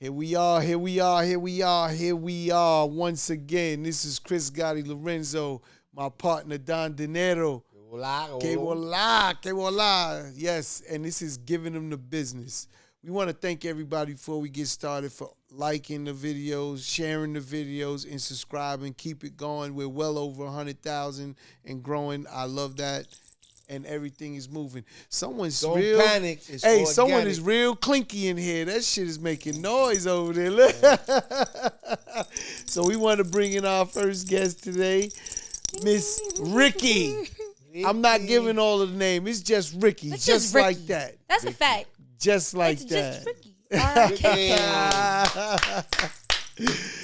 Here we are, here we are, here we are, here we are once again. This is Chris Gotti Lorenzo, my partner Don Dinero. Que voila, que voila. Yes, and this is Giving Them the Business. We want to thank everybody before we get started for liking the videos, sharing the videos, and subscribing. Keep it going. We're well over 100,000 and growing. I love that. And everything is moving. Someone's Don't real panic. It's hey, organic. someone is real clinky in here. That shit is making noise over there. Look. So we want to bring in our first guest today, Miss Rikki. I'm not giving all of the name. It's just Rikki. It's just Rikki. like that. That's a fact. Just like It's that. just Rikki.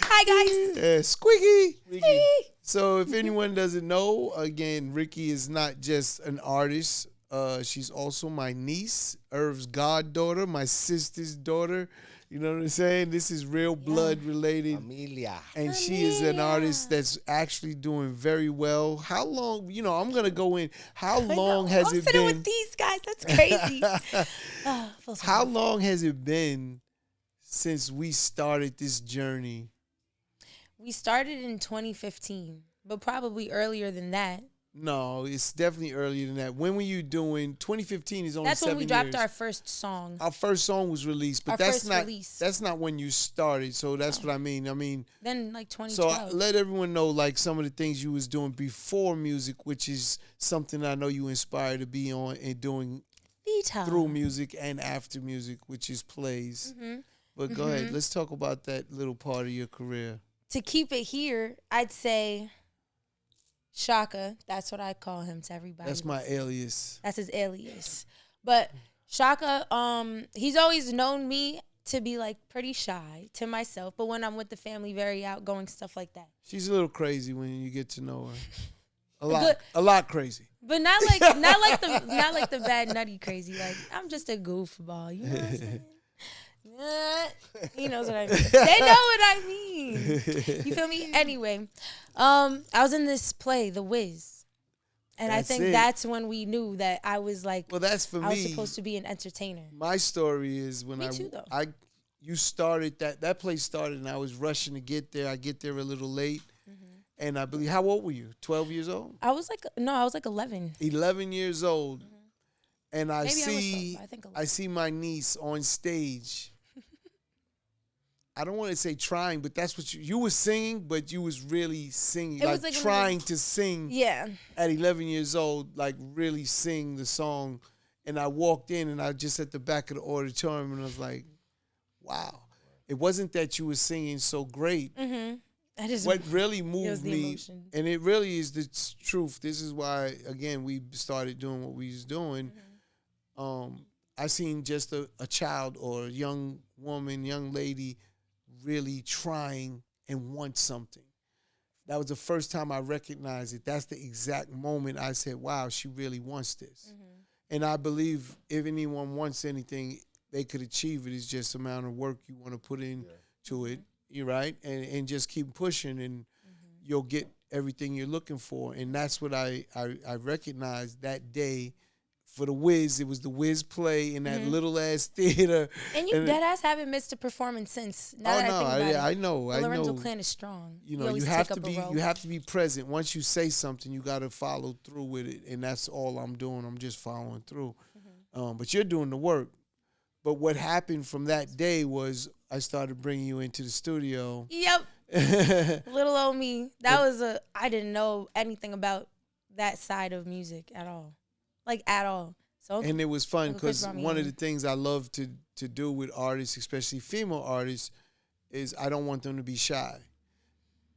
Hi, guys. Squeaky. Hey. So if anyone doesn't know, again, Rikki is not just an artist. She's also my niece, Irv's goddaughter, my sister's daughter. You know what I'm saying? This is real blood related. Familia. And she is an artist that's actually doing very well. How long, I'm going to go in. How long has it been? with these guys. That's crazy. How long has it been since we started this journey? We started in 2015, but probably earlier than that. No, it's definitely earlier than that. When were you doing? 2015 is only 7 years. That's when we dropped our first song. Our first song was released, but that's not when you started. So that's what I mean. Then like 2012. So let everyone know like some of the things you was doing before music, which is something I know you inspired to be on and doing through music and after music, which is plays. Mm-hmm. But go ahead. Let's talk about that little part of your career. To keep it here, I'd say Shaka. That's what I call him to everybody. That's my alias. That's his alias. But Shaka, he's always known me to be like pretty shy to myself, but when I'm with the family, very outgoing, stuff like that. She's a little crazy when you get to know her. A lot crazy. But not like the bad nutty crazy. Like I'm just a goofball. You know what I'm saying? He knows what I mean. They know what I mean. You feel me? Anyway, I was in this play, The Wiz. And I think that's when we knew that I was like, well, that's for me. I was supposed to be an entertainer. My story is when you started that play started and I was rushing to get there. I get there a little late. Mm-hmm. And I believe, how old were you? 12 years old? I was like 11. 11 years old. Mm-hmm. And I I see my niece on stage. I don't want to say trying, but that's what you were singing, but you was really singing, like trying to sing. Yeah. At 11 years old, like really sing the song. And I walked in and I just at the back of the auditorium and I was like, wow. It wasn't that you were singing so great. Mm-hmm. What really moved me, and it really is the truth. This is why, again, we started doing what we was doing. Mm-hmm. I seen just a child or a young woman, young lady really trying and want something. That was the first time I recognized it. That's the exact moment I said, wow, she really wants this. Mm-hmm. And I believe if anyone wants anything, they could achieve it. It's just the amount of work you want to put into it. You're right. And just keep pushing and you'll get everything you're looking for. And that's what I recognized that day. For the Wiz, it was the Wiz play in that little ass theater. And you deadass haven't missed a performance since. I know. The Lorenzo clan is strong. You have to be present. Once you say something, you got to follow through with it, and that's all I'm doing. I'm just following through. Mm-hmm. But you're doing the work. But what happened from that day was I started bringing you into the studio. Yep. Little old me. I didn't know anything about that side of music at all. Like at all. And it was fun because one of the things I love to do with artists, especially female artists, is I don't want them to be shy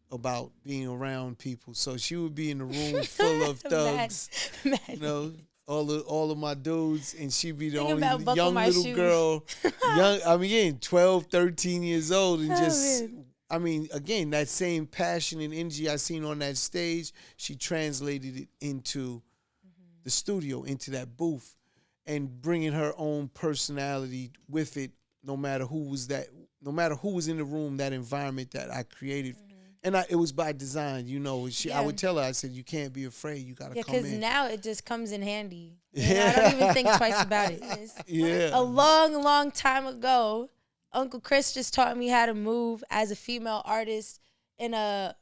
about being around people. So she would be in a room full of thugs, all of my dudes, and she'd be the only young little girl, 12, 13 years old, and again, that same passion and energy I seen on that stage, she translated it into the studio, into that booth, and bringing her own personality with it, no matter who was in the room, that environment that I created. And it was by design, I would tell her, I said, you can't be afraid, you got to come in. Yeah, because now it just comes in handy. I don't even think twice about it. A long, long time ago, Uncle Chris just taught me how to move as a female artist in a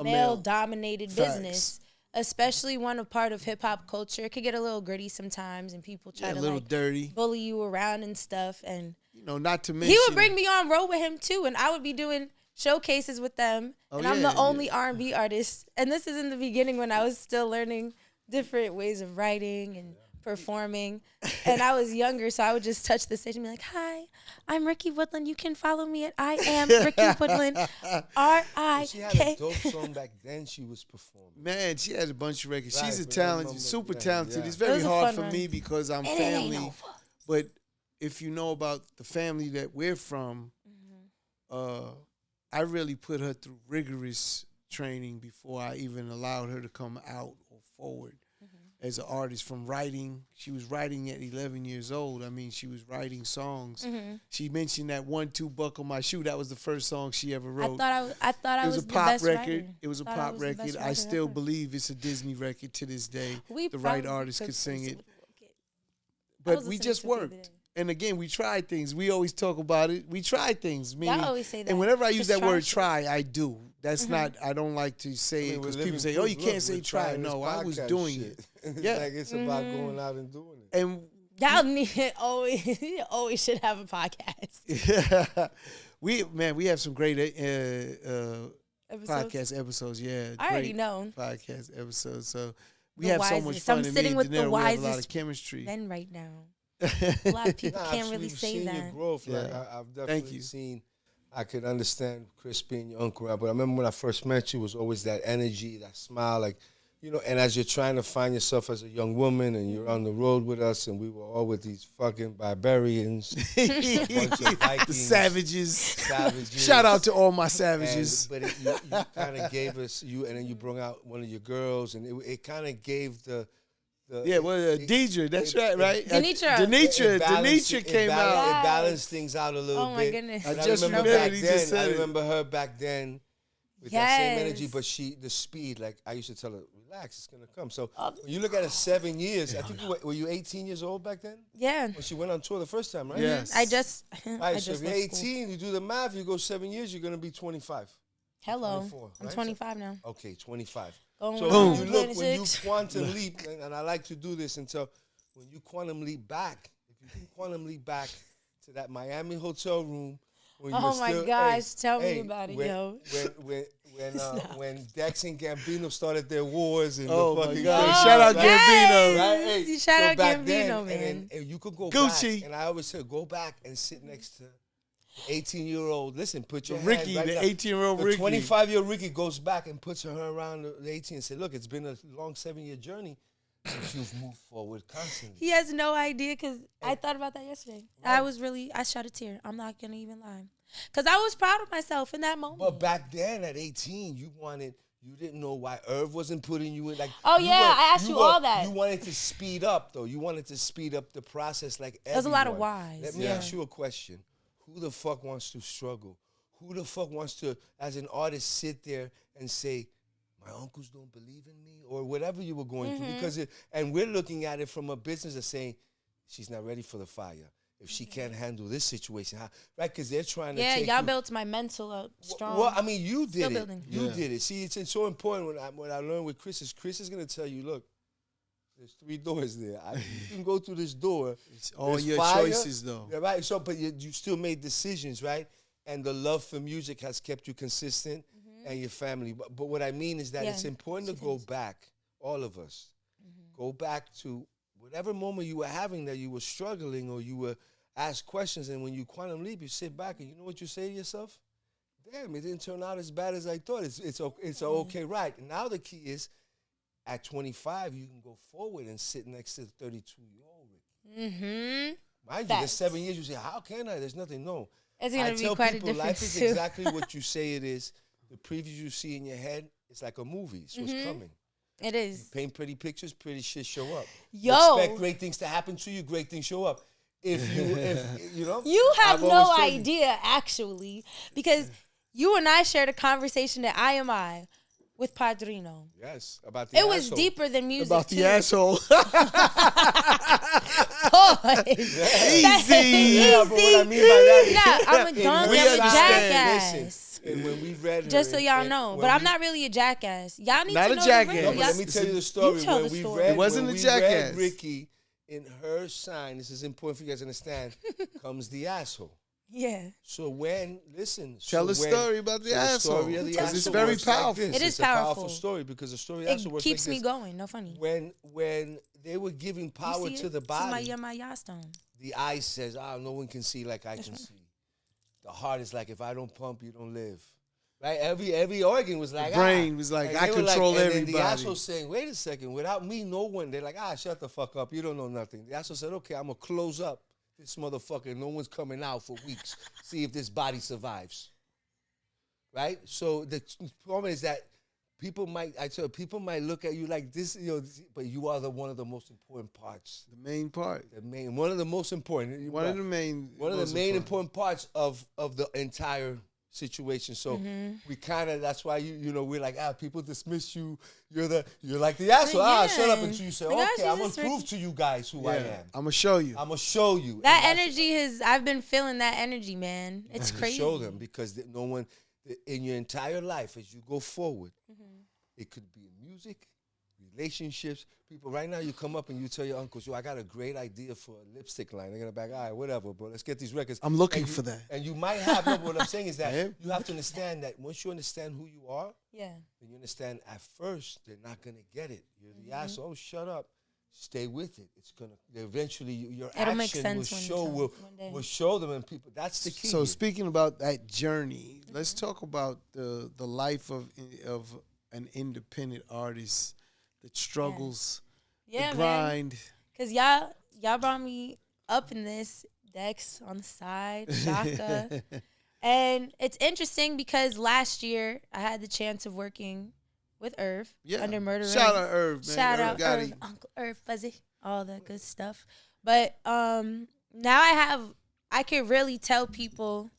male-dominated business, especially one a part of hip-hop culture. It could get a little gritty sometimes, and people try to like dirty, bully you around and stuff. And not to mention, he would bring me on road with him too, and I would be doing showcases with them, and I'm the only R&B artist. And this is in the beginning when I was still learning different ways of writing and performing, and I was younger, so I would just touch the stage and be like, "Hi, I'm Rikki Woodland. You can follow me at I am Rikki Woodland, R-I-K." She had a dope song back then. She was performing. Man, she had a bunch of records. Right, She's a talented, super talented. It's very hard for me because I'm family. But if you know about the family that we're from, I really put her through rigorous training before I even allowed her to come out or forward. As an artist, from writing. She was writing at 11 years old. I mean, she was writing songs. She mentioned that 1-2 buckle my shoe. That was the first song she ever wrote. I thought I was a pop best record. writer. It was a pop record. I still believe it's a Disney record to this day. The right artist could sing it. But we just worked. And again, we tried things. We always talk about it. We tried things. I always say that. And whenever I use that word try, I do. That's not, I don't like to say it because people say, oh, you can't say try. No, I was doing it. Yeah. Like it's about going out and doing it. And y'all need always should have a podcast. we have some great podcast episodes. Yeah. I already know. Podcast episodes. So we have so much fun. I'm sitting with the wisest we have a lot of chemistry. Men right now. A lot of people can't really say that. Your growth. Like, I've definitely seen. I could understand Chris being your uncle, but I remember when I first met you, it was always that energy, that smile, like, and as you're trying to find yourself as a young woman and you're on the road with us and we were all with these fucking barbarians, a bunch of Vikings, the savages. Shout out to all my savages. But you kind of gave us, and then you brought out one of your girls, and it kind of gave Deidre, that's right? Denitra came out. It balanced things out a little bit. Oh my goodness! I remember her back then with that same energy, but the speed, like I used to tell her, relax, it's gonna come. So when you look at it, 7 years, I think were you 18 years old back then? Yeah. When she went on tour the first time, right? Yes. So if you're 18, you do the math, you go 7 years, you're gonna be 25. Hello. I'm 25 now. Okay, 25. So when you quantum leap, and I like to do this until when you quantum leap back, if you can quantum leap back to that Miami hotel room. When tell me about it, yo. When Dex and Gambino started their wars and my fucking shout out Gambino. Right? Shout out Gambino, man. And you could go Gucci. back, and I always say go back and sit next to 18-year-old, listen, put your Rikki, hand right the 18-year-old Rikki. 25-year-old Rikki goes back and puts her around the 18 and says, look, it's been a long 7-year journey, but you've moved forward constantly. He has no idea because I thought about that yesterday. Right. I shed a tear. I'm not going to even lie. Because I was proud of myself in that moment. But back then at 18, you didn't know why Irv wasn't putting you in. Like, I asked you all that. You wanted to speed up, though. You wanted to speed up the process like everyone. There's a lot of whys. Let me ask you a question. Who the fuck wants to struggle? Who the fuck wants to, as an artist, sit there and say, my uncles don't believe in me? Or whatever you were going through. Because and we're looking at it from a business of saying, she's not ready for the fire. If she can't handle this situation, right? Because they're trying to take y'all built my mental up strong. Well, I mean, you did Still it. Building. You did it. See, it's so important when I learned with Chris is going to tell you, look, there's 3 doors there. You can go through this door. It's all your choices, though. Yeah, right. So, but you still made decisions, right? And the love for music has kept you consistent, and your family. But what I mean is that it's important to go back, all of us, go back to whatever moment you were having that you were struggling or you were asked questions, and when you quantum leap, you sit back and you know what you say to yourself? Damn, it didn't turn out as bad as I thought. It's okay, right? And now the key is, at 25, you can go forward and sit next to the 32-year-old Rikki. Mind you, there's 7 years. You say, how can I? There's nothing. No. It's going to be quite a difference, life is exactly what you say it is. The previews you see in your head, it's like a movie. It's what's coming. It is. You paint pretty pictures, pretty shit show up. Yo. You expect great things to happen to you, great things show up. If you know. You have no idea, actually, because you and I shared a conversation at IMI with Padrino. Yes, about the It asshole. was deeper than music. About too. the asshole. Easy. Yeah, but what I mean by that is, Nah, I'm a donkey. we I'm a understand. jackass. and when we read her, Just so y'all and know, when but I'm we- not really a jackass. Y'all need Not to a know jackass. the No, real. but let me tell you the story. tell When the we story. read, It wasn't when a we jackass. read Rikki, in her sign, this is important for you guys to understand, comes the asshole. Yeah. So when, listen. Tell the so when- story about the so asshole. story of the Because it's asshole very works like powerful. this. It is It's a powerful powerful. story because the story of the asshole It works keeps like me this. going. No funny. When they were giving power You see to it? the body, This is my Yastone. the eye says, no one can see like I can see. The heart is like, if I don't pump, you don't live. Right? Every organ was like, brain was like, I they were control and then everybody. the asshole saying, wait a second, without me, no one. They're like, shut the fuck up. You don't know nothing. The asshole said, okay, I'm going to close up this motherfucker. No one's coming out for weeks. See if this body survives. Right? So the problem is that people might look at you like this, but you are one of the most important parts. The main part. One of the most important. One of the main important parts of the entire situation. So we kind of, that's why we're like, people dismiss you. You're like the asshole. Yeah. Shut up until you say, Like, okay, I'm gonna just prove to you guys who I am. I'm gonna show you. I'm gonna show you. That And energy I've been feeling that energy, man. It's to crazy. show them, because no one in your entire life as you go forward, it could be music, relationships. People, right now you come up and you tell your uncles, I got a great idea for a lipstick line. They're gonna be like, all right, whatever, bro, let's get these records. I'm looking for that. And you might have, no, but what I'm saying is that you have to understand that once you understand who you are, Yeah. then you understand at first they're not gonna get it. You're the asshole. Oh, shut up. Stay with it. It's gonna eventually your It'll make action sense one day. will show them, and people. That's the key. So speaking about that journey, let's talk about the life of an independent artist, the struggles, Yeah, the man. grind. Cause y'all brought me up in this, Dex on the side, Shaka. And it's interesting because last year I had the chance of working with Irv under Murder. Shout out Irv, man. Shout out Gotti. Irv, Uncle Irv, Fuzzy, all that good stuff. But now I can really tell people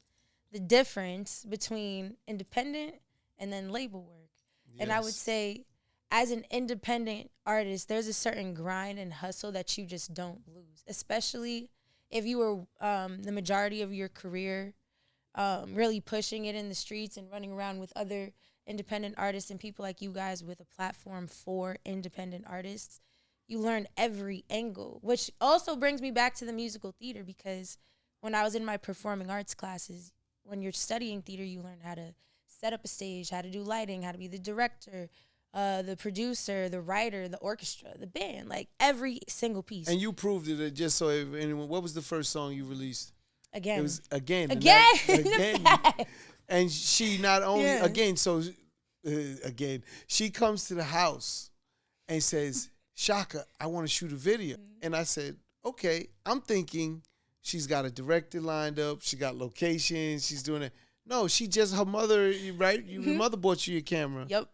the difference between independent and then label work. Yes. And I would say, as an independent artist, there's a certain grind and hustle that you just don't lose, especially if you were the majority of your career really pushing it in the streets and running around with other independent artists and people like you guys with a platform for independent artists. You learn every angle, which also brings me back to the musical theater, because when I was in my performing arts classes, when you're studying theater, you learn how to set up a stage, how to do lighting, how to be the director, the producer, the writer, the orchestra, the band, like every single piece. And you proved it. Just so if anyone, what was the first song you released? Again. It was Again. Again. And she not only, again, she comes to the house and says, Shaka, I want to shoot a video. And I said, okay. I'm thinking she's got a director lined up. She got locations. She's doing it. No, she just, her mother, right? Your mother bought you your camera. Yep.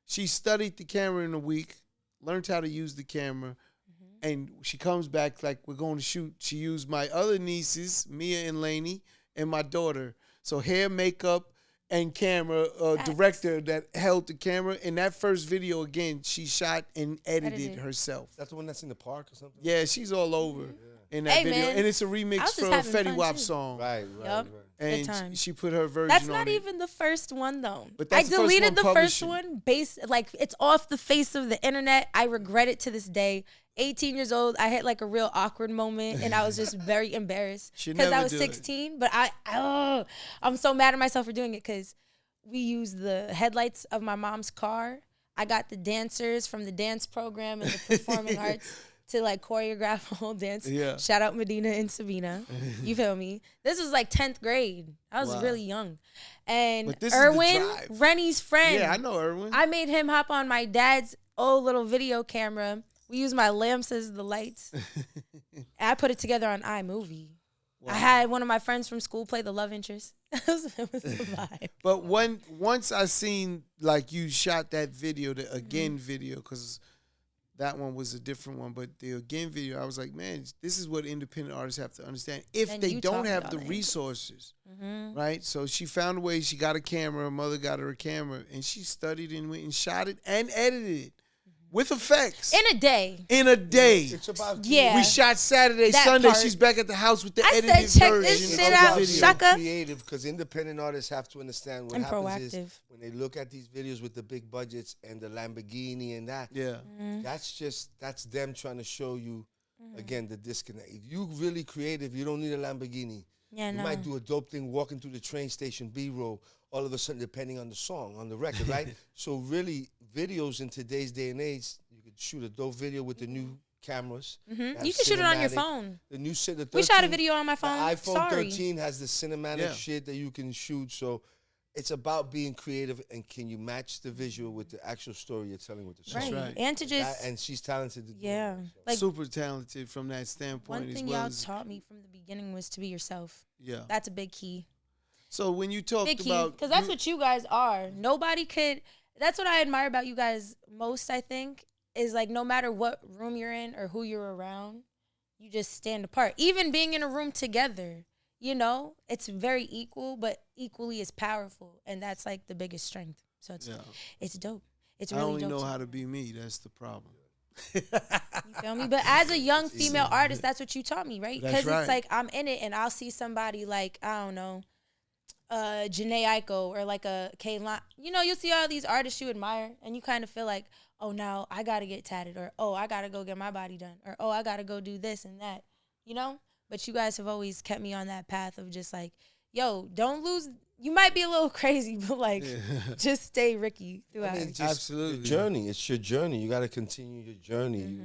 She studied the camera in a week, learned how to use the camera, and she comes back like, we're going to shoot. She used my other nieces, Mia and Lainey, and my daughter. So hair, makeup, and camera director that held the camera. In that first video, again, she shot and edited herself. That's the one that's in the park or something? Yeah, she's all over in that video. Man. And it's a remix for a Fetty Wap song. Right. And she put her version That's on not it. even the first one, though. But I that's the first deleted one the first publishing. one it's off the face of the internet. I regret it to this day. 18 years old, I had like a real awkward moment, and I was just very embarrassed because I was 16. But I'm so mad at myself for doing it, because we used the headlights of my mom's car. I got the dancers from the dance program and the performing arts to like choreograph a whole dance. Yeah. Shout out Medina and Sabina. You feel me? This was like 10th grade. I was really young. And But this is the Erwin, drive. Rennie's friend. Yeah, I know Erwin. I made him hop on my dad's old little video camera. We used my lamps as the lights. And I put it together on iMovie. Wow. I had one of my friends from school play the love interest. It was a vibe. But once I seen like you shot that video, the Again video, because that one was a different one. But the Again video, I was like, man, this is what independent artists have to understand. If And they you don't taught me have all the the resources, Mm-hmm. right? So she found a way. She got a camera. Her mother got her a camera, and she studied and went and shot it and edited it with effects In a day. in a day. It's about Yeah. We shot Saturday, That Sunday. part. She's back at the house with the I edited said, check version this of shit the out, video. Shaka. creative, because independent artists have to understand what And happens proactive. is when they look at these videos with the big budgets and the Lamborghini and that. Yeah. That's them trying to show you again the disconnect. If you really creative, you don't need a Lamborghini. Yeah, You no. might do a dope thing walking through the train station, B-roll, all of a sudden, depending on the song, on the record, right? So really, videos in today's day and age, you could shoot a dope video with the new cameras. Mm-hmm. You can shoot it on your phone. The new shit, the 13, We shot a video on my phone. The iPhone Sorry. 13 has the cinematic Yeah. shit that you can shoot. So it's about being creative and can you match the visual with the actual story you're telling with the song. Right. right. And to just, And she's talented to do yeah. it, so. Like, Super talented from that standpoint one as thing well y'all as taught me from the beginning was to be yourself. yeah. That's a big key. So when you talked Big key. about Because that's what you guys are. Nobody could, that's what I admire about you guys most, I think, is like no matter what room you're in or who you're around, you just stand apart. Even being in a room together, you know, it's very equal, but equally as powerful. And that's like the biggest strength. So it's dope. It's I really only dope. know to how me. to be me. That's the problem. You feel me? But as a young female artist, that's what you taught me, right? That's Because right. it's like I'm in it and I'll see somebody like, I don't know, Janae Aiko or like a Kaylon. You know, you'll see all these artists you admire and you kind of feel like, oh, now I got to get tatted, or oh, I got to go get my body done, or oh, I got to go do this and that, you know? But you guys have always kept me on that path of just like, yo, don't lose. You might be a little crazy, but like, just stay Rikki throughout. I mean, just Absolutely. your journey. It's your journey. You got to continue your journey.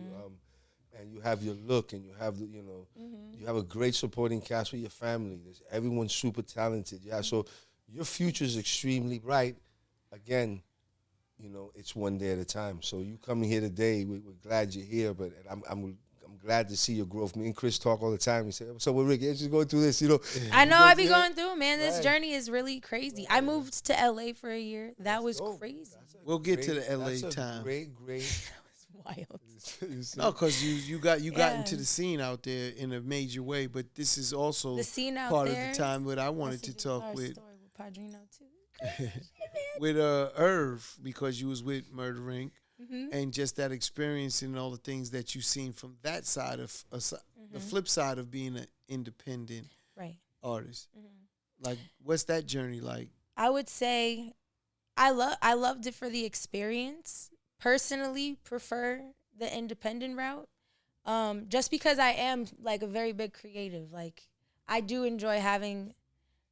And you have your look, and you have the, you have a great supporting cast with your family. Everyone's super talented. Yeah, so your future is extremely bright. Again, it's one day at a time. So you coming here today, we're glad you're here. But I'm glad to see your growth. Me and Chris talk all the time. We say, "So we're Rikki, just going through this." I know I be going through, man. This Right. journey is really crazy. I moved to LA for a year. That was dope. crazy. We'll get to the LA that's a time. Great. Wild. No, because you got Yeah. into the scene out there in a major way, but this is also The scene out part there. of the time that I wanted That's to a talk bizarre with story with Padrino too. Irv, because you was with Murder Inc. Mm-hmm. and just that experience and all the things that you've seen from that side of the flip side of being an independent Right. artist. Like, what's that journey like? I would say I loved it for the experience. Personally, prefer the independent route. Just because I am like a very big creative. Like, I do enjoy having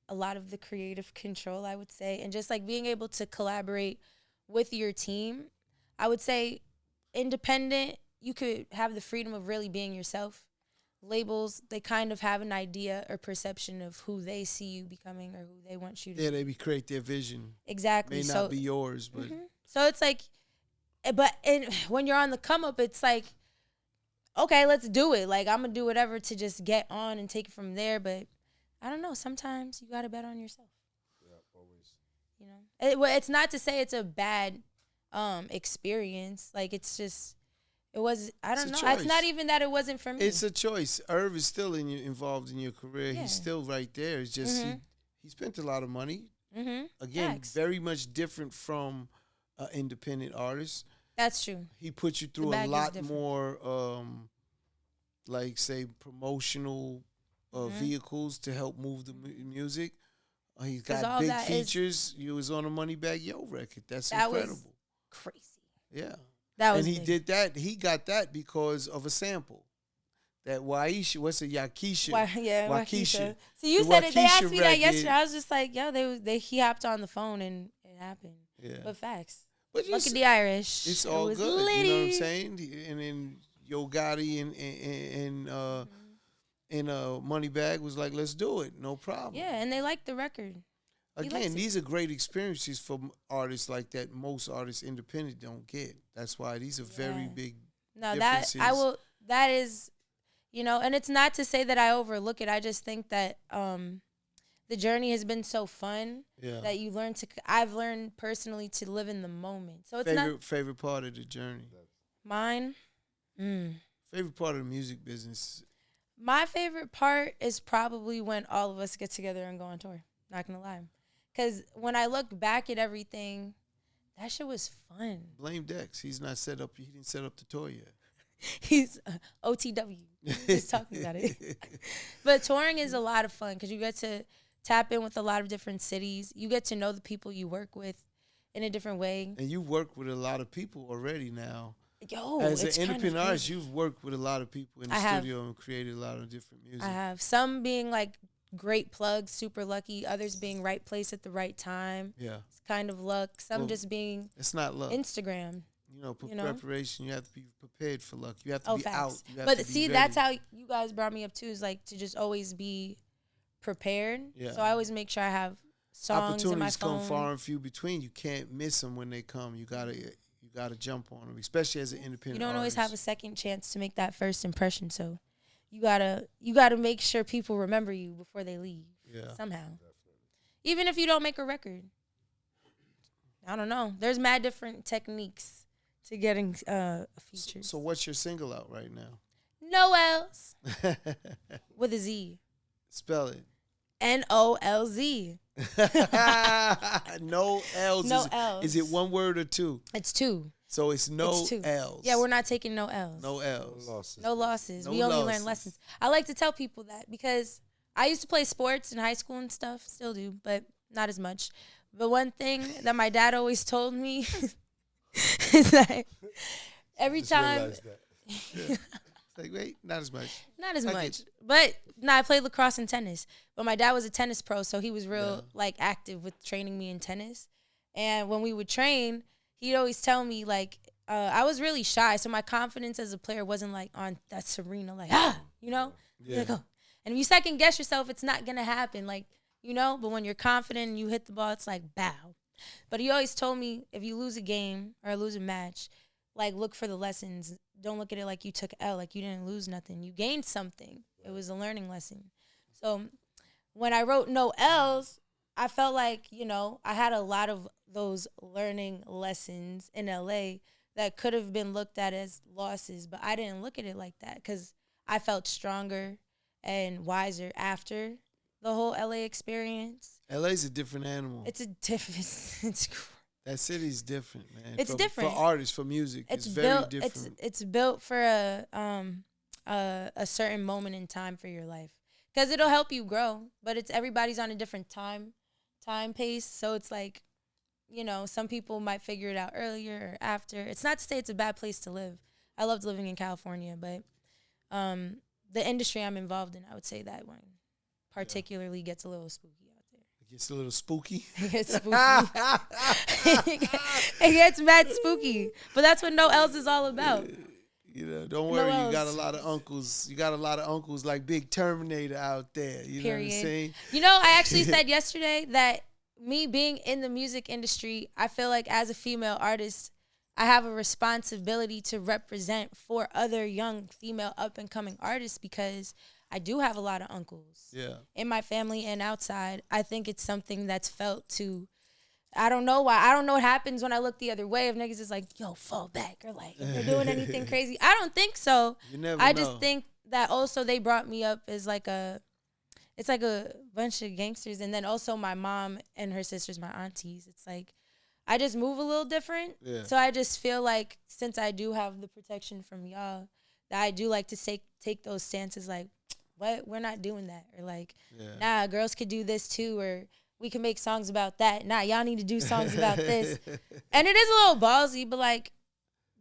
a lot of the creative control, I would say, and just like being able to collaborate with your team. I would say independent, you could have the freedom of really being yourself. Labels, they kind of have an idea or perception of who they see you becoming or who they want you to be. They create their vision. Exactly. May not be yours, but So it's like, when you're on the come up, it's like, okay, let's do it. Like, I'm going to do whatever to just get on and take it from there. But I don't know. Sometimes you got to bet on yourself. Yeah, always. It's not to say it's a bad experience. Like, it's just, I don't know. It's not even that it wasn't for me. it's a choice. Irv is still involved in your career. Yeah. He's still right there. It's just he spent a lot of money. Again, Facts. very much different from an independent artist. That's true. He put you through a bag is lot different. more, like, say, promotional vehicles to help move the music. He's 'Cause got all big that is- features. You was on a Moneybagg Yo record. That's That was incredible. crazy. Yeah. That was And he big. did that. He got that because of a sample. That Waisha, what's it, Yakisha? Waukesha. So you The said it. They asked Waukesha me that record- yesterday. I was just like, yo, he hopped on the phone and it happened. Yeah. But facts. But you Look see, at the Irish. it's It all was good. You know what I'm litty. saying? And then Yo Gotti and Moneybagg was like, let's do it. No problem. Yeah, and they liked the record. He likes Again, it. these are great experiences for artists like that. Most artists independent don't get. That's why these are very Yeah. big. No, differences. that is, and it's not to say that I overlook it. I just think that the journey has been so fun Yeah. that I've learned personally to live in the moment. So it's not Favorite part of the journey. mine. Favorite part of the music business? My favorite part is probably when all of us get together and go on tour. Not gonna lie, because when I look back at everything, that shit was fun. Blame Dex. He's not set up. He didn't set up the tour yet. He's OTW. He's talking about it. But touring is a lot of fun because you get to tap in with a lot of different cities. You get to know the people you work with in a different way. And you work with a lot of people already now. Yo, as it's an independent kind of artist, you've worked with a lot of people in the studio and created a lot of different music. I have some being like great plugs, super lucky. Others being right place at the right time. Yeah, it's kind of luck. Some just being it's not luck. Instagram. Preparation. You have to be prepared for luck. You have to be facts. out. You have but to be see, ready. that's how you guys brought me up too. Is like to just always be prepared. Yeah. So I always make sure I have songs in my phone. Opportunities come far and few between. You can't miss them when they come. You gotta jump on them, especially as an independent. You don't artist. always have a second chance to make that first impression. So you gotta make sure people remember you before they leave. Yeah. Somehow. Definitely. Even if you don't make a record. I don't know. There's mad different techniques to getting features. So what's your single out right now? Noel's with a Z. Spell it. NOLZ. No L's. No L's. Is it one word or two? It's two. So it's no two. L's. Yeah, we're not taking no L's. No L's. No losses. No we only losses. learn lessons. I like to tell people that because I used to play sports in high school and stuff. Still do, but not as much. But one thing that my dad always told me is that every time. It's like, wait, not as much. Not as much. But I played lacrosse and tennis. But my dad was a tennis pro, so he was real active with training me in tennis. And when we would train, he'd always tell me I was really shy, so my confidence as a player wasn't like on that Serena Yeah. Like, oh. And if you second guess yourself, it's not gonna happen, But when you're confident and you hit the ball, it's like bow. But he always told me if you lose a game or lose a match, look for the lessons. Don't look at it like you took L, like you didn't lose nothing. You gained something. It was a learning lesson. So when I wrote No L's, I felt like, I had a lot of those learning lessons in LA that could have been looked at as losses, but I didn't look at it like that because I felt stronger and wiser after the whole LA experience. LA's a different animal. It's that city's different, man. It's different for artists, for music. It's very different. It's built for a certain moment in time for your life because it'll help you grow. But everybody's on a different time pace, so it's like, some people might figure it out earlier or after. It's not to say it's a bad place to live. I loved living in California, but the industry I'm involved in, I would say that one particularly gets a little spooky out there. It gets a little spooky. It gets spooky. It gets mad spooky. But that's what No L's is all about. Don't worry. You got a lot of uncles. You got a lot of uncles like Big Terminator out there. You know what I'm saying? I actually said yesterday that me being in the music industry, I feel like as a female artist, I have a responsibility to represent for other young female up-and-coming artists because I do have a lot of uncles in my family and outside. I think it's something that's felt to, I don't know why. I don't know what happens when I look the other way. If niggas is like, yo, fall back. Or if they're doing anything crazy. I don't think so. You never I know. just think that also they brought me up as it's like a bunch of gangsters. And then also my mom and her sisters, my aunties. It's like, I just move a little different. Yeah. So I just feel like since I do have the protection from y'all, that I do like to take those stances like, what? We're not doing that. Or nah, girls could do this too. Or we can make songs about that. Nah, y'all need to do songs about this. And it is a little ballsy, but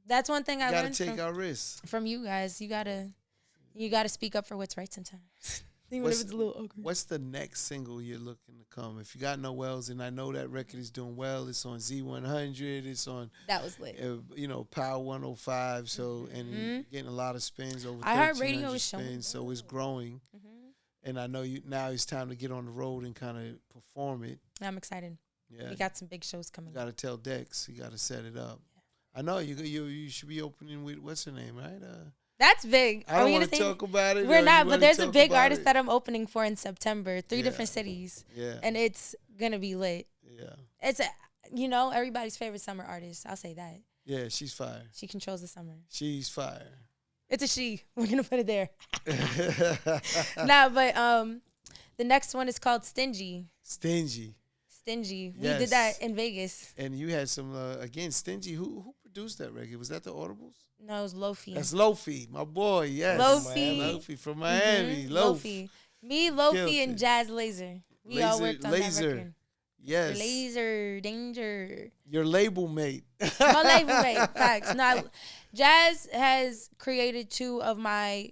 that's one thing I learned take our risks from you guys. You gotta speak up for what's right sometimes. Even if it's a little awkward. What's the next single you're looking to come? If you got No Wells, and I know that record is doing well. It's on Z100. It's on that was lit. Power 105. So and getting a lot of spins over. I heard radio is spins, showing. so it's growing. And I know now it's time to get on the road and kind of perform it. I'm excited. Yeah, we got some big shows coming. You got to tell Dex. You got to set it up. Yeah. I know you should be opening with what's her name, right? That's big. I don't want to talk about it. We're not, but there's a big artist that I'm opening for in September. 3 different cities. Yeah. And it's going to be lit. Yeah. It's, everybody's favorite summer artist. I'll say that. Yeah, she's fire. She controls the summer. She's fire. It's a she. We're gonna put it there. Nah, but the next one is called Stingy. Stingy. Stingy. We Yes. did that in Vegas. And you had some again, Stingy. Who produced that record? Was that the Audibles? No, it was Lofi. That's Lofi, my boy. Yes, Lofi. Lofi from Miami. Lofi. Me, Lofi, Killed and it. Jazz Laser. We all worked on that record. Yes. Laser danger. Your label mate. My label mate. Facts. No, Jazz has created 2 of my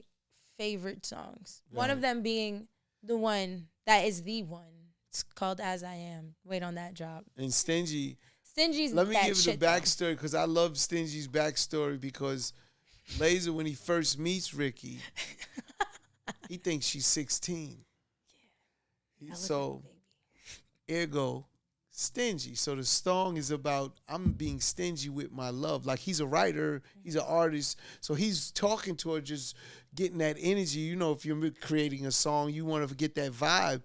favorite songs. One of them being the one that is the one. It's called As I Am. Wait on that drop. And Stingy. Stingy's Let me that give you shit, the backstory because I love Stingy's backstory because Laser, when he first meets Rikki, he thinks she's 16. Yeah. So, ergo, stingy. So the song is about I'm being stingy with my love. Like he's a writer, he's an artist, so he's talking to her, just getting that energy. You know, if you're creating a song, you want to get that vibe.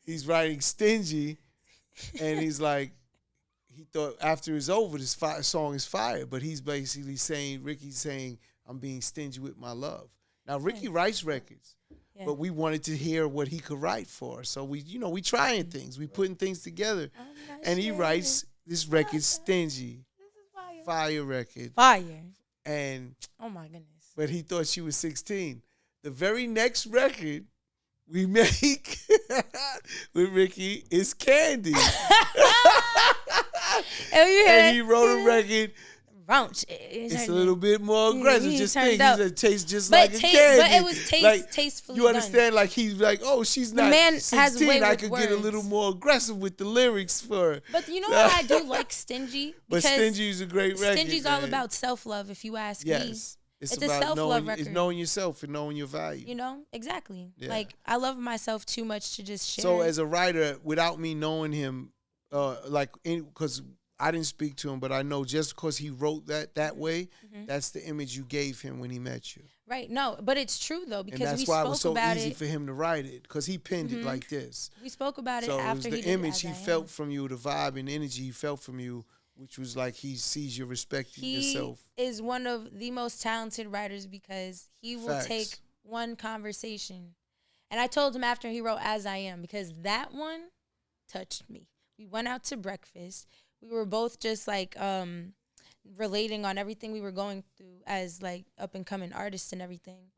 He's writing Stingy, and he's like, he thought after it's over, this song is fire. But he's basically saying, Ricky's saying, I'm being stingy with my love. Now, Rikki writes records, but we wanted to hear what he could write for us. So we trying things. We putting things together. And he writes this record, Stingy. This is fire. Fire record. Fire. And, oh my goodness. But he thought she was 16. The very next record we make with Rikki is Candy. And he wrote a record. It's a little bit more aggressive. Just think, it tastes just like a candy. But it was tastefully You understand? Done. Like he's like, oh, she's not. The man 16. Has way I with could words. get a little more aggressive with the lyrics for her. But you know what? I do like Stingy. But Stingy is a great record. Stingy's all about self-love. If you ask me, it's a about self-love record. It's knowing yourself and knowing your value. You know exactly. Yeah. Like I love myself too much to just share. So as a writer, without me knowing him, because I didn't speak to him, but I know just because he wrote that way, that's the image you gave him when he met you. Right. No, but it's true though because and that's why it was so easy for him to write it because he penned it like this. We spoke about it after he did. So it was the image he felt from you, the vibe and energy he felt from you, which was like he sees you respecting yourself. He is one of the most talented writers because he will take one conversation. And I told him after he wrote As I Am because that one touched me. We went out to breakfast. We were both just like relating on everything we were going through as like up and coming artists and everything.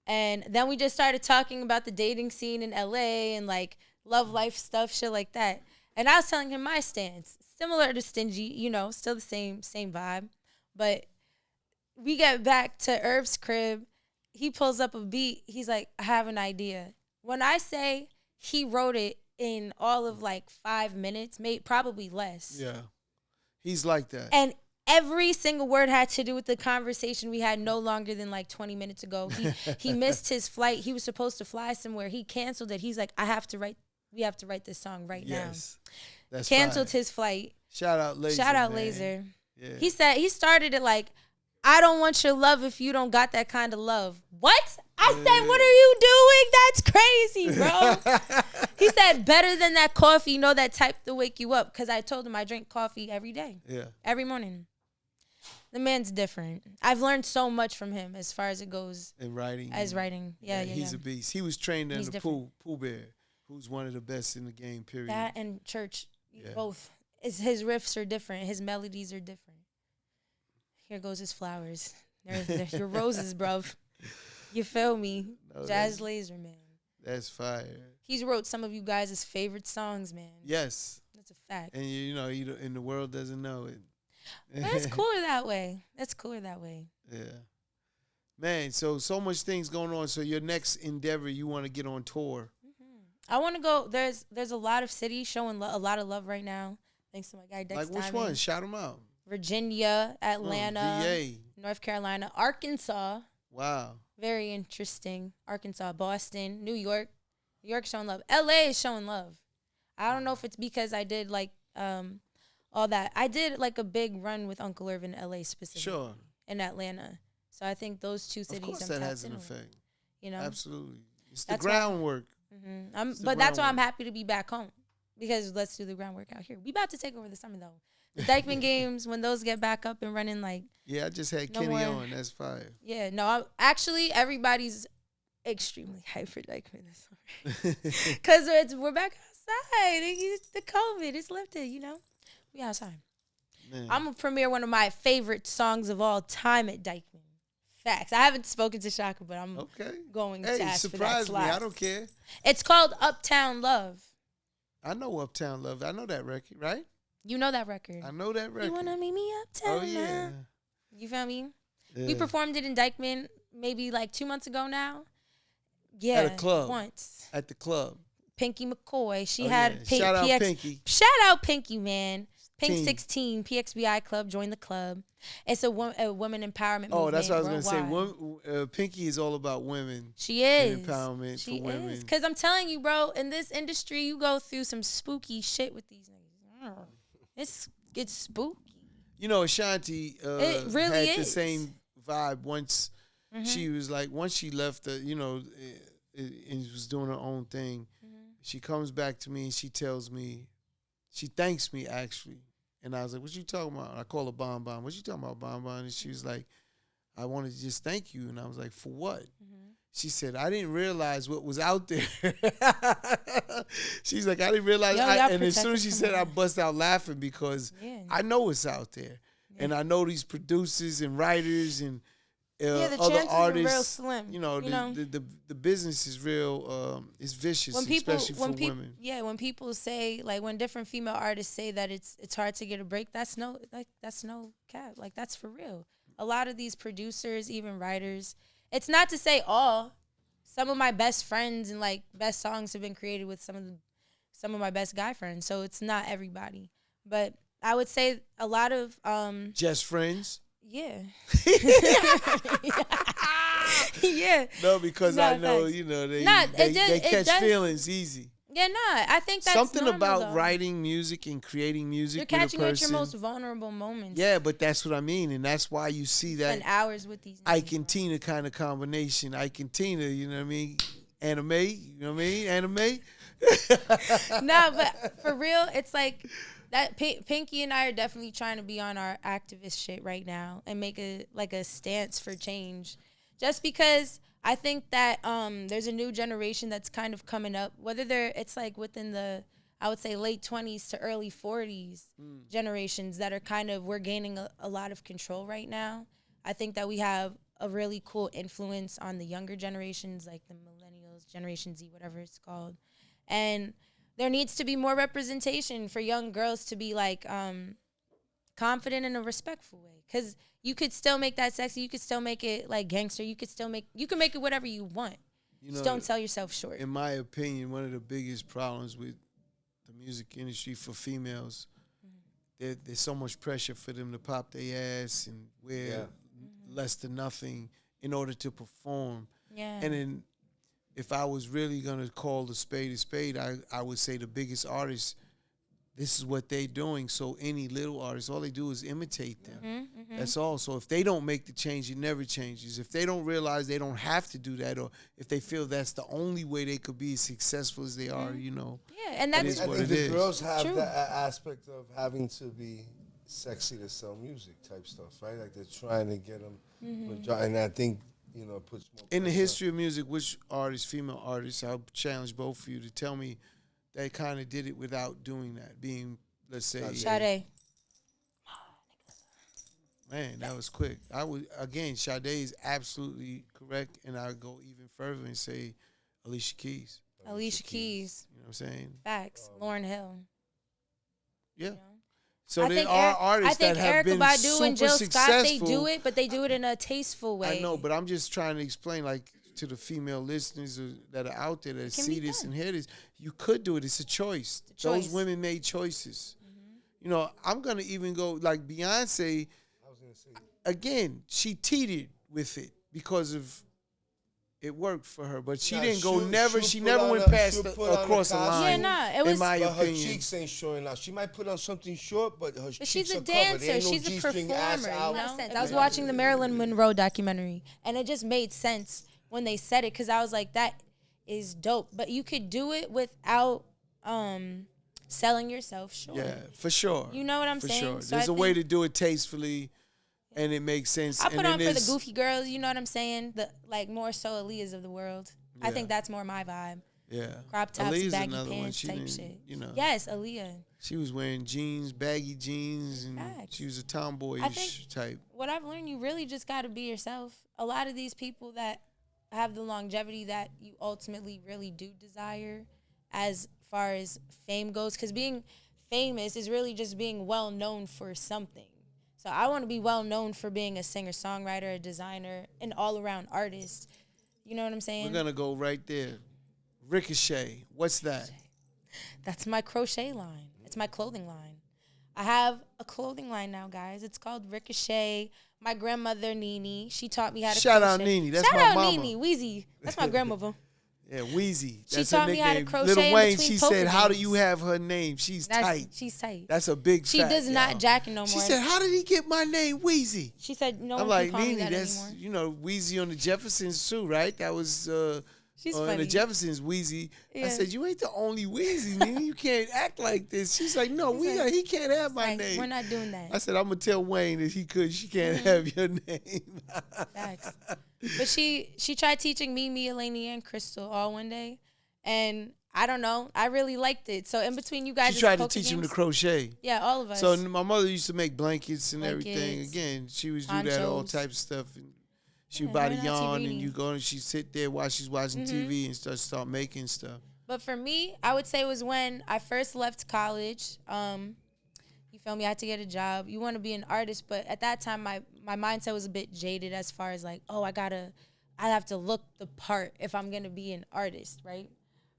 And then we just started talking about the dating scene in LA and like love life stuff, shit like that. And I was telling him my stance, similar to Stingy, you know, still the same vibe. But we get back to Herb's crib. He pulls up a beat. He's like, I have an idea. When I say he wrote it in all of like 5 minutes, maybe probably less. Yeah. He's like that. And every single word had to do with the conversation we had no longer than like 20 minutes ago. He missed his flight. He was supposed to fly somewhere. He canceled it. He's like, we have to write this song right now. That's canceled his flight. Shout out Laser. Yeah. He started it like, I don't want your love if you don't got that kind of love. What? I said, what are you doing? That's crazy, bro. He said, better than that coffee, that type to wake you up. Because I told him I drink coffee every day. Yeah. Every morning. The man's different. I've learned so much from him as far as it goes. In writing. Writing. Yeah. He's a beast. He was trained in the Pooh Bear, who's one of the best in the game, period. That and Church, both. His riffs are different. His melodies are different. Here goes his flowers. There's your roses, bruv. You feel me? No, Jazz Laser, man. That's fire. He's wrote some of you guys' favorite songs, man. Yes. That's a fact. And and the world doesn't know it. But it's cooler that way. Yeah. Man, so much things going on. So your next endeavor, you want to get on tour. I want to go. There's a lot of cities showing a lot of love right now. Thanks to my guy, Dex Like which Diamond. one? Shout them out. Virginia, Atlanta, VA. North Carolina, Arkansas. Wow. Very interesting. Arkansas, Boston, New York. New York showing love. LA is showing love. I don't know if it's because I did like all that. I did like a big run with Uncle Irv in LA specifically. Sure. In Atlanta. So I think those two cities. Of course that has an effect. Absolutely. It's the groundwork. But that's why I'm happy to be back home. Because let's do the groundwork out here. We about to take over the summer though. The Dykeman games, when those get back up and running, like Yeah, I just had No Kenny more. on. That's fire. Yeah, no, actually, everybody's extremely hyped for Dykeman this summer. Because we're back outside. The COVID is lifted, you know? We outside. Man. I'm going to premiere one of my favorite songs of all time at Dykeman. Facts. I haven't spoken to Shaka, but I'm going to ask for that surprise me. slot. I don't care. It's called Uptown Love. I know Uptown Love. I know that record, right? You know that record. I know that record. You want to meet me uptown? Oh, yeah. Now? You feel me? Yeah. We performed it in Dykeman maybe like 2 months ago now. Yeah. At a club. Once. At the club. Pinky McCoy. She Oh, had yeah. Shout out Pinky. Shout out Pinky, man. Pink Team. 16, PXBI Club, join the club. It's a women empowerment movement. Oh, that's what I was going worldwide. to say. Pinky is all about women. She is. And empowerment for women. Because I'm telling you, bro, in this industry, you go through some spooky shit with these niggas. It's spooky. You know, Ashanti It really had the is. same vibe once she was like, once she left, and was doing her own thing. She comes back to me and she tells me, she thanks me actually. And I was like, what you talking about? I call her Bonbon. What you talking about, Bonbon? And she was like, I wanted to just thank you. And I was like, for what? She said, I didn't realize what was out there. She's like, I didn't realize. And as soon as she said, I bust out laughing because I know it's out there. Yeah. And I know these producers and writers and the other chances artists. are real slim. You know, the business is real, it's vicious, especially for women. Yeah, when people say, like, when different female artists say that it's hard to get a break, that's no cap. Like, that's for real. A lot of these producers, even writers, it's not to say all. Some of my best friends and like best songs have been created with some of my best guy friends. So it's not everybody, but I would say a lot of just friends. Yeah. Yeah. No, because I know they catch feelings easy. Yeah, I think that's something normal, about though. Writing music and creating music. You're catching at your most vulnerable moments. Yeah, but that's what I mean, and that's why you see that. Spend hours with these. Ike and Tina kind of combination. Ike and Tina, you know what I mean? Anime, you know what I mean? Anime. No, but for real, it's like that. Pinky and I are definitely trying to be on our activist shit right now and make a stance for change, just because. I think that there's a new generation that's kind of coming up, whether it's like within the, I would say, late 20s to early 40s generations that are we're gaining a lot of control right now. I think that we have a really cool influence on the younger generations, like the millennials, Generation Z, whatever it's called. And there needs to be more representation for young girls to be like confident in a respectful way. Because you could still make that sexy. You could still make it like gangster. You can make it whatever you want. Just don't sell yourself short. In my opinion, one of the biggest problems with the music industry for females, there's so much pressure for them to pop their ass and wear less than nothing in order to perform. Yeah. And then if I was really going to call a spade, I would say the biggest artists, this is what they're doing. So any little artist, all they do is imitate them. That's all. So if they don't make the change, it never changes. If they don't realize they don't have to do that, or if they feel that's the only way they could be as successful as they are, Yeah, and that's what I think it the is. girls have True. that aspect of having to be sexy to sell music type stuff, right? Like they're trying to get them, and I think it puts more In the pressure. history of music, which artists, female artists, I'll challenge both of you to tell me they kind of did it without doing that, being, let's say, Sade. Man, that was quick. Sade is absolutely correct, and I would go even further and say Alicia Keys. Alicia Keys. You know what I'm saying? Facts. Lauryn Hill. Yeah. So there are artists that have been Badu super and Jill successful. Scott, they do it, but they do it in a tasteful way. I know, but I'm just trying to explain, like, to the female listeners that are out there that see this and hear this. You could do it. It's a choice. Those women made choices. I'm going to even go, like Beyonce, again, she teetered with it because of it worked for her, but she didn't go she never went past across the line. It was, in my opinion. Her cheeks ain't showing out. She might put on something short, but her cheeks she's a are dancer. covered. She's a G-string performer. ass out. I was watching the Marilyn Monroe documentary, and it just made sense when they said it, because I was like, that is dope. But you could do it without selling yourself short. Yeah, for sure. You know what I'm saying? For sure. So There's a way to do it tastefully. and it makes sense. I put and on for the goofy girls, you know what I'm saying? The like more so Aaliyahs of the world. Yeah. I think that's more my vibe. Yeah. Crop tops, Aaliyah's baggy another one. pants She type didn't, shit. you know. Yes, Aaliyah. She was wearing jeans, baggy jeans, and Facts. she was a tomboyish type. What I've learned, you really just got to be yourself. A lot of these people that have the longevity that you ultimately really do desire as far as fame goes, because being famous is really just being well known for something. So I want to be well known for being a singer-songwriter, a designer, an all-around artist. You know what I'm saying? We're going to go right there. Ricochet. What's that? That's my crochet line. It's my clothing line. I have a clothing line now, guys. It's called Ricochet. My grandmother, Nene, she taught me how to crochet. Shout out Nene. That's my mama. Shout out Nene. Wheezy. That's my grandmother. Yeah, Wheezy. She taught me how to crochet. Little Wayne, between she poker said, how do games. you have her name? She's tight. She's tight. That's a big She fact, does not jacking no more. She said, how did he get my name Wheezy? She said, no I'm one like, can call me Nene, that that's, anymore. you know, Wheezy on the Jeffersons too, right? That was She's on funny. the Jeffersons, Wheezy. Yeah. I said, you ain't the only Wheezy, Nene. You can't act like this. She's like, no, he can't have my name. We're not doing that. I said, I'm going to tell Wayne that she can't have your name. Facts. But she tried teaching me, Eleni, and Crystal all one day. And I don't know. I really liked it. So in between you guys, she tried to teach him to crochet. Yeah, all of us. So my mother used to make blankets and everything. Again, she would do that, all types of stuff. And she would buy the yarn, and you go and she sit there while she's watching TV and start making stuff. But for me, I would say it was when I first left college. You feel me? I had to get a job. You want to be an artist, but at that time, my mindset was a bit jaded as far as like, oh, I have to look the part if I'm gonna be an artist, right?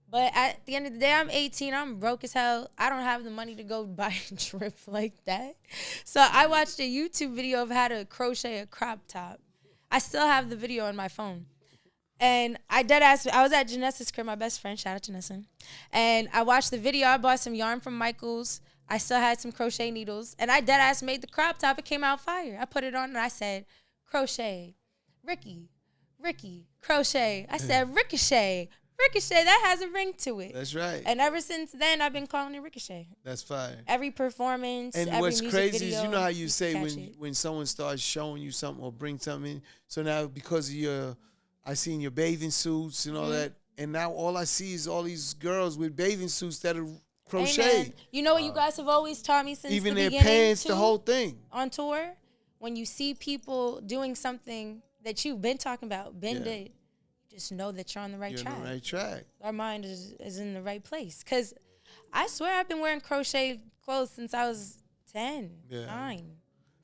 But at the end of the day, I'm 18. I'm broke as hell. I don't have the money to go buy a trip like that. So I watched a YouTube video of how to crochet a crop top. I still have the video on my phone. And I was at Janessa's crib, my best friend. Shout out Janessa. And I watched the video. I bought some yarn from Michael's. I still had some crochet needles. And I deadass made the crop top. It came out fire. I put it on and I said, crochet, Rikki, crochet. I said, ricochet. Ricochet, that has a ring to it. That's right. And ever since then, I've been calling it Ricochet. That's fine. Every performance, and every what's music crazy video, is, you know how you say it. when someone starts showing you something or bring something in. So now because of I seen your bathing suits and all that, and now all I see is all these girls with bathing suits that are crocheted. Amen. You know what you guys have always taught me since even the their beginning, pants, too, the whole thing. On tour, when you see people doing something that you've been talking about, did, just know that you're on the right track. On the right track. Our mind is in the right place. Because I swear I've been wearing crochet clothes since I was 10, 9.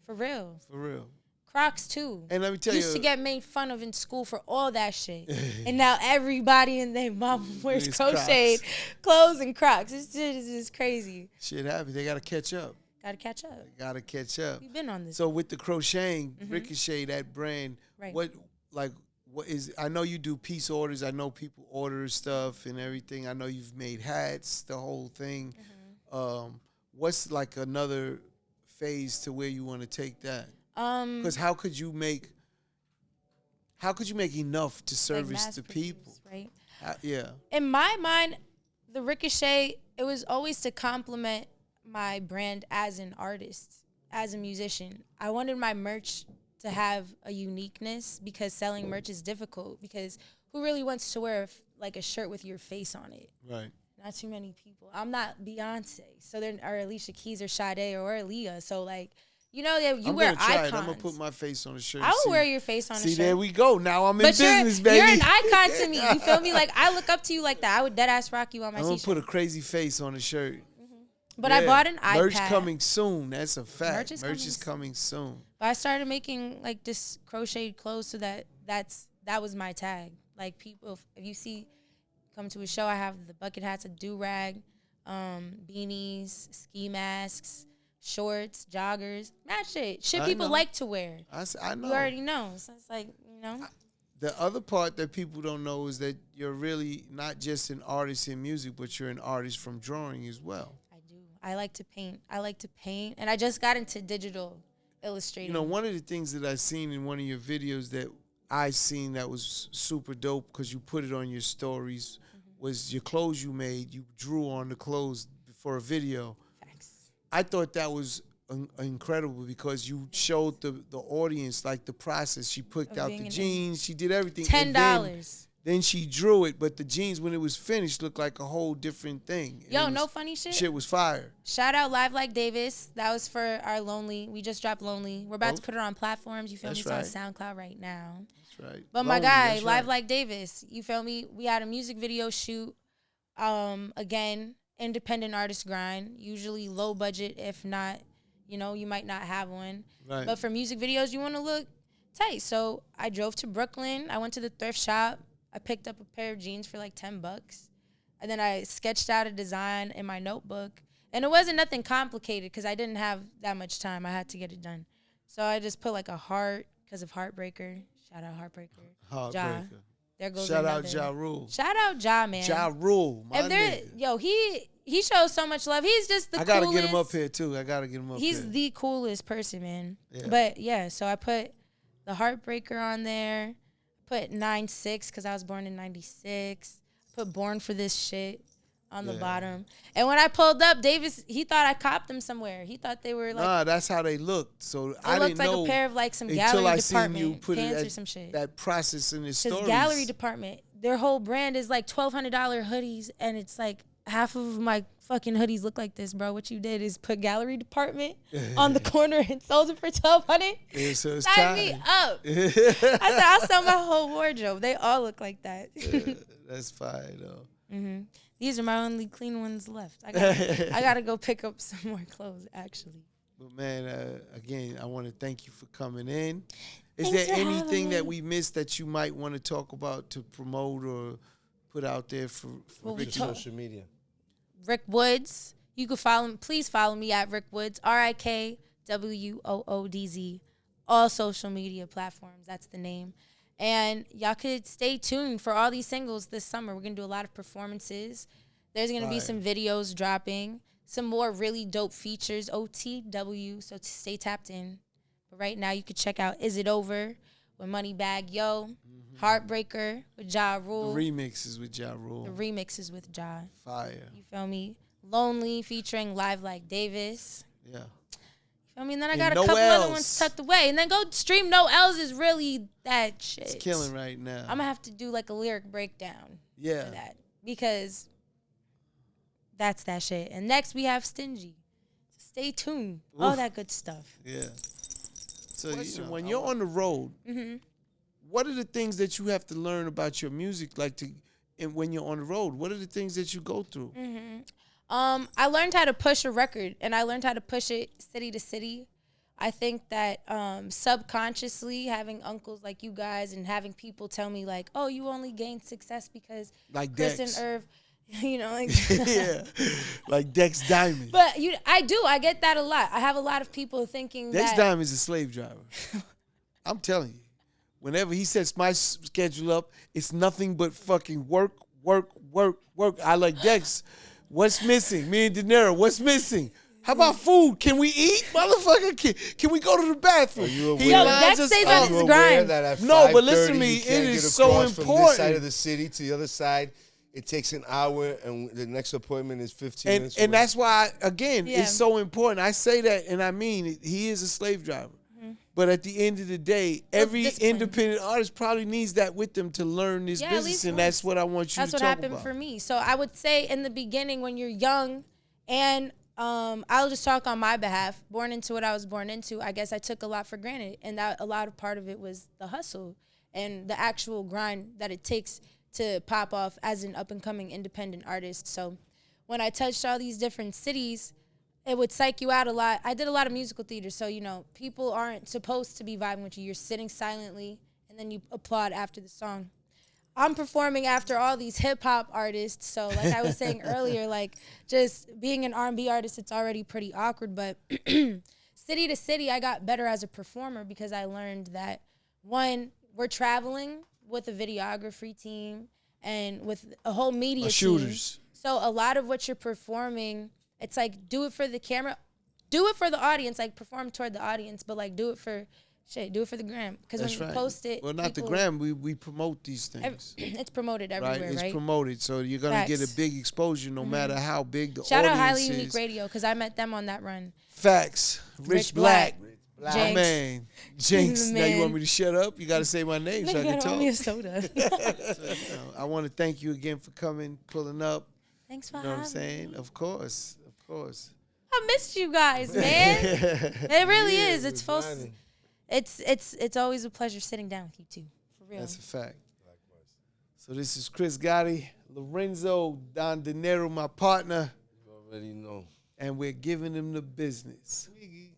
For real. For real. Crocs, too. And let me tell you. Used to get made fun of in school for all that shit. And now everybody and their mom wears crocheted clothes and Crocs. It's just crazy. Shit happens. They got to catch up. Got to catch up. They got to catch up. You've been on this. So with the crocheting, Ricochet, that brand, what is, I know you do piece orders. I know people order stuff and everything. I know you've made hats, the whole thing. What's like another phase to where you want to take that? Because how could you make enough to service the people? Right? Yeah. In my mind, the Ricochet, it was always to complement my brand as an artist, as a musician. I wanted my merch to have a uniqueness because selling merch is difficult because who really wants to wear like a shirt with your face on it? Right. Not too many people. I'm not Beyonce, so there are Alicia Keys or Sade or Aaliyah. So like, you know, you wear icons. I'm gonna put my face on a shirt. I will wear your face on a shirt. See, there we go. Now I'm in business, baby. You're an icon to me. You feel me? Like I look up to you like that. I would dead ass rock you on my t-shirt. I'm gonna put a crazy face on a shirt. But I bought an iPad. Merch coming soon. That's a fact. Merch is coming soon. But I started making like this crocheted clothes so that was my tag. Like people, if you see, come to a show, I have the bucket hats, a do-rag, beanies, ski masks, shorts, joggers, that shit. Shit people like to wear. I know. You already know. So it's like, you know. The other part that people don't know is that you're really not just an artist in music, but you're an artist from drawing as well. I like to paint. And I just got into digital illustrating. You know, one of the things that I seen in one of your videos that I seen that was super dope because you put it on your stories was your clothes you made. You drew on the clothes for a video. Facts. I thought that was incredible because you showed the audience like the process. She picked out the jeans, she did everything. $10. Then she drew it, but the jeans, when it was finished, looked like a whole different thing. Yo, no funny shit. Shit was fire. Shout out Live Like Davis. That was for our Lonely. We just dropped Lonely. We're about to put it on platforms. You feel me? It's on SoundCloud right now. That's right. But my guy, Live Like Davis. You feel me? We had a music video shoot. Again, independent artist grind. Usually low budget. If not, you might not have one. Right. But for music videos, you want to look tight. So I drove to Brooklyn. I went to the thrift shop. I picked up a pair of jeans for like $10. And then I sketched out a design in my notebook. And it wasn't nothing complicated because I didn't have that much time. I had to get it done. So I just put like a heart because of Heartbreaker. Shout out Heartbreaker. Heartbreaker. Ja. There goes Shout another. out Ja Rule. Shout out Ja, man. Ja Rule, my nigga. Yo, he shows so much love. He's just the coolest. I got to get him up here, too. He's the coolest person, man. Yeah. But, yeah, so I put the Heartbreaker on there. Put 9-6 because I was born in 96. Put Born for This Shit on the bottom. And when I pulled up, Davis, he thought I copped them somewhere. He thought they were like... Nah, that's how they looked. So I looked didn't like know a pair of like some until gallery I seen department you put pants it or some shit. that process in his stories. His gallery department, their whole brand is like $1,200 hoodies, and it's like half of my fucking hoodies look like this, bro. What you did is put gallery department on the corner and sold it for $1,200. Yeah, so it's Sign me up. I said I'll sell my whole wardrobe. They all look like that. That's fire though. Mm-hmm. These are my only clean ones left. I gotta go pick up some more clothes actually. But man, again, I want to thank you for coming in. Is Thanks there for anything having that me. we missed that you might want to talk about to promote or put out there for Rikki? Social media. Rick Woods. You can follow me. Please follow me at Rick Woods. RIKWOODZ. All social media platforms. That's the name. And y'all could stay tuned for all these singles this summer. We're going to do a lot of performances. There's going to be some videos dropping. Some more really dope features. OTW. So stay tapped in. But right now you could check out Is It Over with Moneybag Yo. Heartbreaker with Ja Rule. The remixes with Ja Rule. The remixes with Ja. Fire. You feel me? Lonely featuring Live Like Davis. Yeah. You feel me? And then I got And a No couple L's. other ones tucked away. And then go stream No L's is really that shit. It's killing right now. I'm going to have to do like a lyric breakdown Yeah. for that. Because that's that shit. And next we have Stingy. So stay tuned. All that good stuff. Yeah. So when you're on the road, what are the things that you have to learn about your music, and when you're on the road? What are the things that you go through? I learned how to push a record, and I learned how to push it city to city. I think that subconsciously having uncles like you guys and having people tell me like, oh, you only gained success because Like Chris Dex. and Irv, like Yeah. Like Dex Diamond. But I get that a lot. I have a lot of people thinking Dex that Diamond's a slave driver. I'm telling you. Whenever he sets my schedule up, it's nothing but fucking work. I like Dex. What's missing? Me and Dinero, what's missing? How about food? Can we eat? Motherfucker, can we go to the bathroom? Dex stays on his grind. No, but listen to me, it is so From this side important. of the city to the other side, it takes an hour, and the next appointment is 15 minutes. And that's why, again, Yeah. it's so important. I say that, and I mean it. He is a slave driver. But at the end of the day, every discipline. independent artist probably needs that with them to learn this Yeah, at business, least and once. that's what I want you That's to what talk happened about. for me. So I would say in the beginning when you're young, and I'll just talk on my behalf, born into what I was born into, I guess I took a lot for granted. And that a lot of part of it was the hustle and the actual grind that it takes to pop off as an up-and-coming independent artist. So when I touched all these different cities, it would psych you out a lot. I did a lot of musical theater, so, people aren't supposed to be vibing with you. You're sitting silently, and then you applaud after the song. I'm performing after all these hip-hop artists, so like I was saying earlier, like just being an R&B artist, it's already pretty awkward, but city to city, I got better as a performer because I learned that, one, we're traveling with a videography team and with a whole media team. Shooters. So a lot of what you're performing, it's like do it for the camera, do it for the audience, like perform toward the audience, but like do it for shit, do it for the gram. Because when That's you right. post it, Well, not the people- gram. We promote these things. It's promoted Right, everywhere, right? it's promoted, so you're gonna get a Facts. big exposure, no matter how big the Shout out audience Highly Unique is. Radio, because I met them on that run. Facts, Rich Black, my Jinx. man, Jinx. Now you Man. want me to shut up? You got to say my name so I can Nigga, talk. want me a soda. I want to thank you again for coming, pulling up. Thanks for You know what I'm having saying? me. Of course, of course. I missed you guys, man. It really is. It's supposed. grinding. It's always a pleasure sitting down with you two. For real. That's a fact. So this is Chris Gotti, Lorenzo, Don Dinero, my partner, You already know. and we're giving him the business. Rikki.